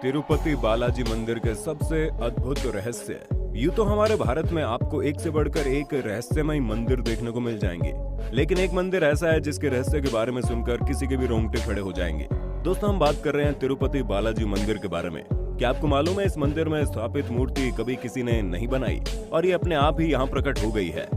तिरुपति बालाजी मंदिर के सबसे अद्भुत रहस्य। यूं तो हमारे भारत में आपको एक से बढ़कर एक रहस्यमय मंदिर देखने को मिल जाएंगे, लेकिन एक मंदिर ऐसा है जिसके रहस्य के बारे में सुनकर किसी के भी रोंगटे खड़े हो जाएंगे। दोस्तों, हम बात कर रहे हैं तिरुपति बालाजी मंदिर के बारे में। क्या आपको मालूम है इस मंदिर में स्थापित मूर्ति कभी किसी ने नहीं बनाई और ये अपने आप ही यहाँ प्रकट हो गई है?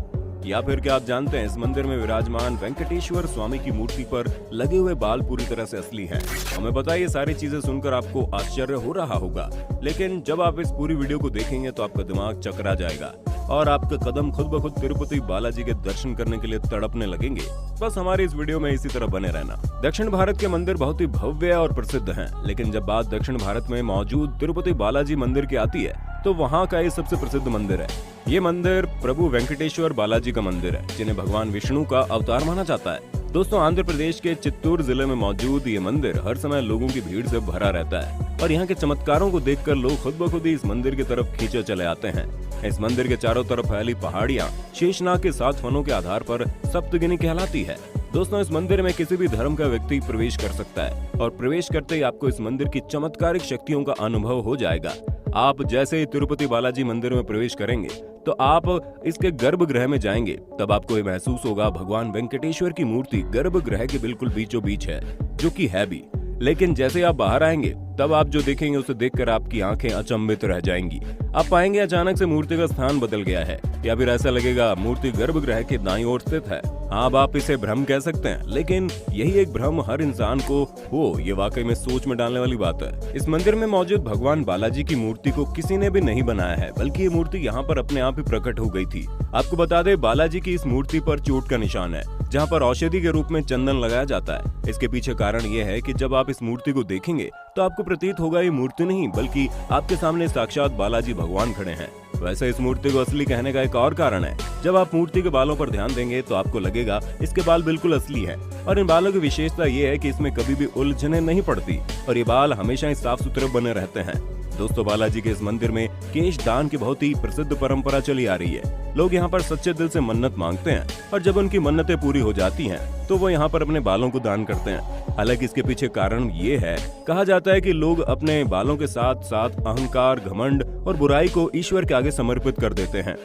या फिर क्या आप जानते हैं इस मंदिर में विराजमान वेंकटेश्वर स्वामी की मूर्ति पर लगे हुए बाल पूरी तरह से असली हैं? हमें पता है ये सारी चीजें सुनकर आपको आश्चर्य हो रहा होगा, लेकिन जब आप इस पूरी वीडियो को देखेंगे तो आपका दिमाग चकरा जाएगा और आपके कदम खुद ब खुद तिरुपति बालाजी के दर्शन करने के लिए तड़पने लगेंगे। बस हमारे इस वीडियो में इसी तरह बने रहना। दक्षिण भारत के मंदिर बहुत ही भव्य और प्रसिद्ध हैं, लेकिन जब बात दक्षिण भारत में मौजूद तिरुपति बालाजी मंदिर की आती है तो वहाँ का ये सबसे प्रसिद्ध मंदिर है। ये मंदिर प्रभु वेंकटेश्वर बालाजी का मंदिर है, जिन्हें भगवान विष्णु का अवतार माना जाता है। दोस्तों, आंध्र प्रदेश के चित्तूर जिले में मौजूद ये मंदिर हर समय लोगों की भीड़ से भरा रहता है और यहाँ के चमत्कारों को देखकर लोग खुद ब खुद ही इस मंदिर की तरफ खींचे चले आते हैं। इस मंदिर के चारों तरफ फैली पहाड़ियाँ शेषनाग के 7 फनों के आधार पर सप्तगिनी कहलाती है। दोस्तों, इस मंदिर में किसी भी धर्म का व्यक्ति प्रवेश कर सकता है और प्रवेश करते ही आपको इस मंदिर की चमत्कारिक शक्तियों का अनुभव हो जाएगा। आप जैसे ही तिरुपति बालाजी मंदिर में प्रवेश करेंगे तो आप इसके गर्भगृह में जाएंगे, तब आपको ये महसूस होगा भगवान वेंकटेश्वर की मूर्ति गर्भगृह के बिल्कुल बीचों बीच है, जो कि है भी। लेकिन जैसे आप बाहर आएंगे तब आप जो देखेंगे उसे देखकर आपकी आंखें अचंभित रह जाएंगी। आप पाएंगे अचानक से मूर्ति का स्थान बदल गया है, या फिर ऐसा लगेगा मूर्ति गर्भगृह के दाईं ओर स्थित है। अब आप इसे भ्रम कह सकते हैं, लेकिन यही एक भ्रम हर इंसान को हो, ये वाकई में सोच में डालने वाली बात है। इस मंदिर में मौजूद भगवान बालाजी की मूर्ति को किसी ने भी नहीं बनाया है, बल्कि ये मूर्ति यहाँ पर अपने आप ही प्रकट हो गई थी। आपको बता दें, बालाजी की इस मूर्ति पर चोट का निशान है, जहाँ पर औषधि के रूप में चंदन लगाया जाता है। इसके पीछे कारण ये है कि जब आप इस मूर्ति को देखेंगे तो आपको प्रतीत होगा ये मूर्ति नहीं, बल्कि आपके सामने साक्षात बालाजी भगवान खड़े हैं। वैसे इस मूर्ति को असली कहने का एक और कारण है। जब आप मूर्ति के बालों पर ध्यान देंगे तो आपको लगेगा इसके बाल बिल्कुल असली हैं और इन बालों की विशेषता ये है कि इसमें कभी भी उलझने नहीं पड़ती और ये बाल हमेशा ही साफ सुथरे बने रहते हैं। दोस्तों, बालाजी के इस मंदिर में केश दान की बहुत ही प्रसिद्ध परंपरा चली आ रही है। लोग यहाँ पर सच्चे दिल से मन्नत मांगते हैं और जब उनकी मन्नतें पूरी हो जाती हैं तो वो यहाँ पर अपने बालों को दान करते हैं। हालांकि इसके पीछे कारण ये है, कहा जाता है कि लोग अपने बालों के साथ साथ अहंकार, घमंड और बुराई को ईश्वर के आगे समर्पित कर देते हैं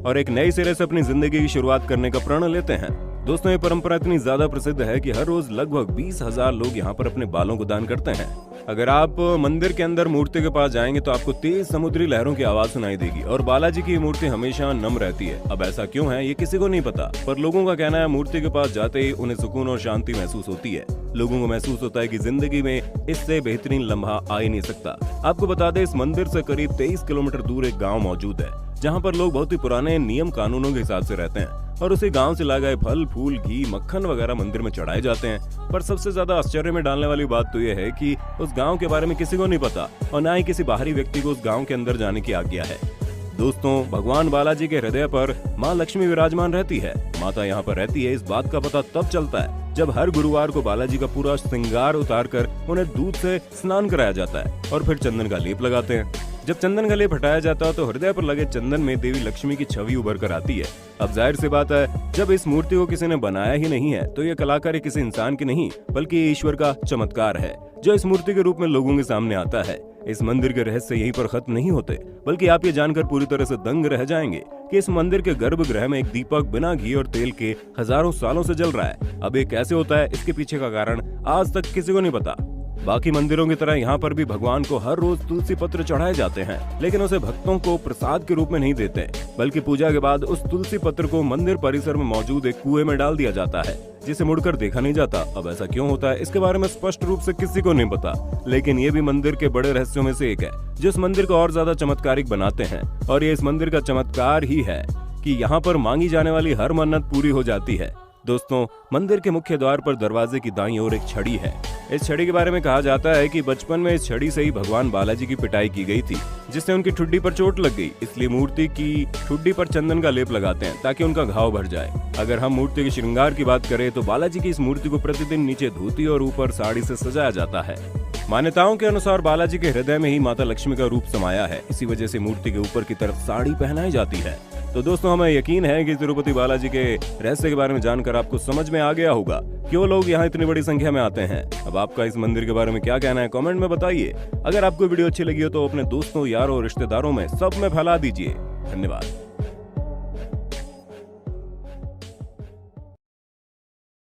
और एक नए सिरे से अपनी जिंदगी की शुरुआत करने का प्रण लेते हैं। दोस्तों, ये परंपरा इतनी ज्यादा प्रसिद्ध है कि हर रोज लगभग 20,000 लोग यहाँ पर अपने बालों को दान करते हैं। अगर आप मंदिर के अंदर मूर्ति के पास जाएंगे तो आपको तेज समुद्री लहरों की आवाज सुनाई देगी और बालाजी की मूर्ति हमेशा नम रहती है। अब ऐसा क्यों है ये किसी को नहीं पता, पर लोगों का कहना है मूर्ति के पास जाते ही उन्हें सुकून और शांति महसूस होती है। लोगों को महसूस होता है कि जिंदगी में इससे बेहतरीन लम्हा आ ही नहीं सकता। आपको बता दें, इस मंदिर से करीब 23 किलोमीटर दूर एक गाँव मौजूद है, जहाँ पर लोग बहुत ही पुराने नियम कानूनों के हिसाब से रहते हैं और उसी गांव से लाए फल, फूल, घी, मक्खन वगैरह मंदिर में चढ़ाए जाते हैं। पर सबसे ज्यादा आश्चर्य में डालने वाली बात तो यह है कि उस गांव के बारे में किसी को नहीं पता और न ही किसी बाहरी व्यक्ति को उस गांव के अंदर जाने की आज्ञा है। दोस्तों, भगवान बालाजी के हृदय पर माँ लक्ष्मी विराजमान रहती है। माता यहाँ पर रहती है, इस बात का पता तब चलता है जब हर गुरुवार को बालाजी का पूरा श्रृंगार उतार कर उन्हें दूध से स्नान कराया जाता है और फिर चंदन का लेप लगाते हैं। जब चंदन का लेप हटाया जाता है तो हृदय पर लगे चंदन में देवी लक्ष्मी की छवि उभर कर आती है। अब जाहिर सी बात है, जब इस मूर्ति को किसी ने बनाया ही नहीं है तो ये कलाकारी किसी इंसान की नहीं, बल्कि ईश्वर का चमत्कार है जो इस मूर्ति के रूप में लोगों के सामने आता है। इस मंदिर के रहस्य यहीं पर खत्म नहीं होते, बल्कि आप ये जानकर पूरी तरह से दंग रह जाएंगे कि इस मंदिर के गर्भगृह में एक दीपक बिना घी और तेल के हजारों सालों से जल रहा है। अब ये कैसे होता है, इसके पीछे का कारण आज तक किसी को नहीं पता। बाकी मंदिरों की तरह यहाँ पर भी भगवान को हर रोज तुलसी पत्र चढ़ाए जाते हैं, लेकिन उसे भक्तों को प्रसाद के रूप में नहीं देते, बल्कि पूजा के बाद उस तुलसी पत्र को मंदिर परिसर में मौजूद एक कुएं में डाल दिया जाता है, जिसे मुड़कर देखा नहीं जाता। अब ऐसा क्यों होता है, इसके बारे में स्पष्ट रूप से किसी को नहीं पता, लेकिन ये भी मंदिर के बड़े रहस्यों में से एक है जो इस मंदिर को और ज्यादा चमत्कारिक बनाते हैं। और ये इस मंदिर का चमत्कार ही है कि यहाँ पर मांगी जाने वाली हर मन्नत पूरी हो जाती है। दोस्तों, मंदिर के मुख्य द्वार पर दरवाजे की दाईं ओर एक छड़ी है। इस छड़ी के बारे में कहा जाता है कि बचपन में इस छड़ी से ही भगवान बालाजी की पिटाई की गई थी, जिससे उनकी ठुड्डी पर चोट लग गई। इसलिए मूर्ति की ठुड्डी पर चंदन का लेप लगाते हैं ताकि उनका घाव भर जाए। अगर हम मूर्ति के श्रृंगार की बात करें तो बालाजी की इस मूर्ति को प्रतिदिन नीचे धोती और ऊपर साड़ी से सजाया जाता है। मान्यताओं के अनुसार बालाजी के हृदय में ही माता लक्ष्मी का रूप समाया है, इसी वजह से मूर्ति के ऊपर की तरफ साड़ी पहनाई जाती है। तो दोस्तों हमें यकीन है कि तिरुपति बालाजी के रहस्य के बारे में जानकर आपको समझ में आ गया होगा क्यों लोग यहाँ इतनी बड़ी संख्या में आते हैं। अब आपका इस मंदिर के बारे में क्या कहना है कमेंट में बताइए। अगर आपको वीडियो अच्छी लगी हो तो अपने दोस्तों, यारों, रिश्तेदारों में सब में फैला दीजिए। धन्यवाद।